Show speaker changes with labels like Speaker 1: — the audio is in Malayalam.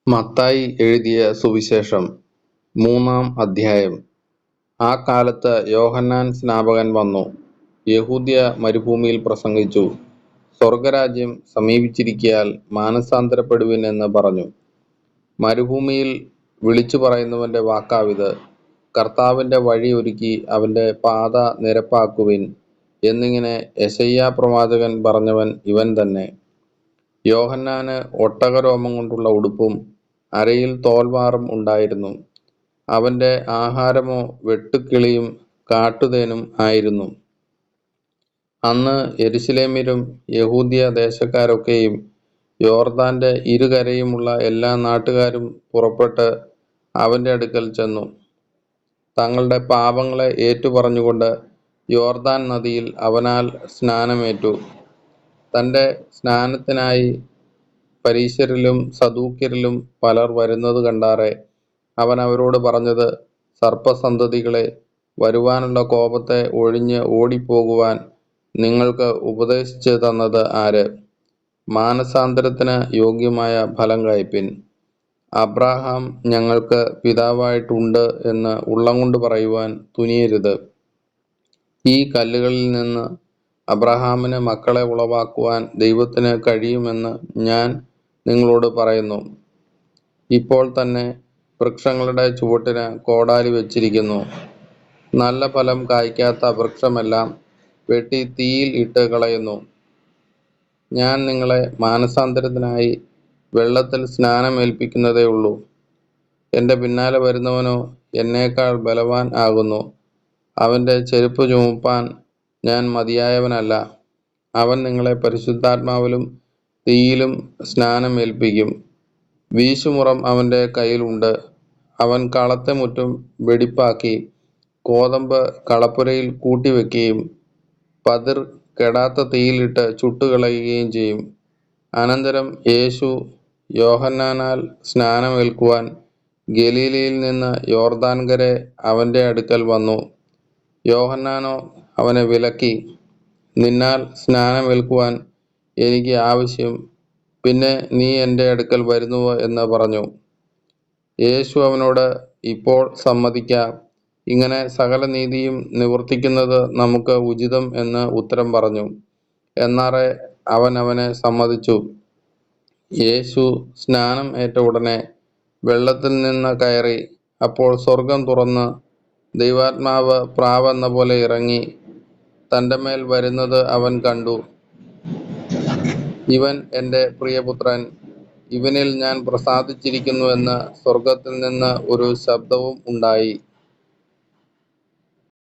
Speaker 1: മത്തായി എഴുതിയ സുവിശേഷം 3-ാം അധ്യായം. ആ കാലത്ത് യോഹന്നാൻ സ്നാപകൻ വന്നു, യഹൂദ്യ മരുഭൂമിയിൽ പ്രസംഗിച്ചു, സ്വർഗരാജ്യം സമീപിച്ചിരിക്കയാൽ മാനസാന്തരപ്പെടുവിൻ എന്ന് പറഞ്ഞു. മരുഭൂമിയിൽ വിളിച്ചു പറയുന്നവന്റെ വാക്കാവിത്, കർത്താവിന്റെ വഴി ഒരുക്കി അവന്റെ പാത നിരപ്പാക്കുവിൻ എന്നിങ്ങനെ യെശയ്യാപ്രവാചകൻ പറഞ്ഞവൻ ഇവൻ തന്നെ. യോഹന്നാന് ഒട്ടകരോമം കൊണ്ടുള്ള ഉടുപ്പും അരയിൽ തോൽവാറും ഉണ്ടായിരുന്നു. അവന്റെ ആഹാരമോ വെട്ടുക്കിളിയും കാട്ടുതേനും ആയിരുന്നു. അന്ന് യെരുശലേമ്യരും യഹൂദ്യ ദേശക്കാരൊക്കെയും യോർദാന്റെ ഇരുകരയുമുള്ള എല്ലാ നാട്ടുകാരും പുറപ്പെട്ട് അവന്റെ അടുക്കൽ ചെന്നു. തങ്ങളുടെ പാപങ്ങളെ ഏറ്റുപറഞ്ഞുകൊണ്ട് യോർദാൻ നദിയിൽ അവനാൽ സ്നാനമേറ്റു. തന്റെ സ്നാനത്തിനായി പരീശരിലും സദൂക്യരിലും പലർ വരുന്നത് കണ്ടാറെ അവൻ അവരോട് പറഞ്ഞത്, സർപ്പസന്തതികളെ, വരുവാനുള്ള കോപത്തെ ഒഴിഞ്ഞ് ഓടിപ്പോകുവാൻ നിങ്ങൾക്ക് ഉപദേശിച്ച് തന്നത് ആര്? മാനസാന്തരത്തിന് യോഗ്യമായ ഫലം കഴിപ്പിൻ. അബ്രാഹാം ഞങ്ങൾക്ക് പിതാവായിട്ടുണ്ട് എന്ന് ഉള്ളംകൊണ്ട് പറയുവാൻ തുനിയരുത്. ഈ കല്ലുകളിൽ നിന്ന് അബ്രാഹാമിന് മക്കളെ ഉളവാക്കുവാൻ ദൈവത്തിന് കഴിയുമെന്ന് ഞാൻ നിങ്ങളോട് പറയുന്നു. ഇപ്പോൾ തന്നെ വൃക്ഷങ്ങളുടെ ചുവട്ടിന് കോടാലി വച്ചിരിക്കുന്നു. നല്ല ഫലം കായ്ക്കാത്ത വൃക്ഷമെല്ലാം വെട്ടി തീയിൽ ഇട്ട് കളയുന്നു. ഞാൻ നിങ്ങളെ മാനസാന്തരത്തിനായി വെള്ളത്തിൽ സ്നാനമേൽപ്പിക്കുന്നതേ ഉള്ളൂ. എൻ്റെ പിന്നാലെ വരുന്നവനോ എന്നേക്കാൾ ബലവാൻ ആകുന്നു. അവൻ്റെ ചെരുപ്പ് ചുമപ്പാൻ ഞാൻ മതിയായവനല്ല. അവൻ നിങ്ങളെ പരിശുദ്ധാത്മാവിലും തീയിലും സ്നാനമേൽപ്പിക്കും. വീശുമുറം അവൻ്റെ കയ്യിലുണ്ട്. അവൻ കളത്തെ മുറ്റും വെടിപ്പാക്കി കോതമ്പ് കളപ്പുരയിൽ കൂട്ടിവെക്കുകയും പതിർ കെടാത്ത തീയിലിട്ട് ചുട്ടുകളയുകയും ചെയ്യും. അനന്തരം യേശു യോഹന്നാനാൽ സ്നാനമേൽക്കുവാൻ ഗലീലയിൽ നിന്ന് യോർദാൻകരെ അവന്റെ അടുക്കൽ വന്നു. യോഹന്നാനോ അവനെ വിലക്കി, നിന്നാൽ സ്നാനമേൽക്കുവാൻ എനിക്ക് ആവശ്യം, പിന്നെ നീ എൻ്റെ അടുക്കൽ വരുന്നുവോ എന്ന് പറഞ്ഞു. യേശു അവനോട്, ഇപ്പോൾ സമ്മതിക്കാം, ഇങ്ങനെ സകല നീതിയും നിവർത്തിക്കുന്നത് നമുക്ക് ഉചിതം എന്ന് ഉത്തരം പറഞ്ഞു. എന്നാറെ അവൻ അവനെ സമ്മതിച്ചു. യേശു സ്നാനം ഏറ്റ ഉടനെ വെള്ളത്തിൽ നിന്ന് കയറി. അപ്പോൾ സ്വർഗം തുറന്ന് ദൈവാത്മാവ് പ്രാവെന്ന പോലെ ഇറങ്ങി തൻ്റെ മേൽ വരുന്നത് അവൻ കണ്ടു. ഇവൻ എൻ്റെ പ്രിയപുത്രൻ, ഇവനിൽ ഞാൻ പ്രസാദിച്ചിരിക്കുന്നു എന്ന് സ്വർഗത്തിൽ നിന്ന് ഒരു ശബ്ദവും ഉണ്ടായി.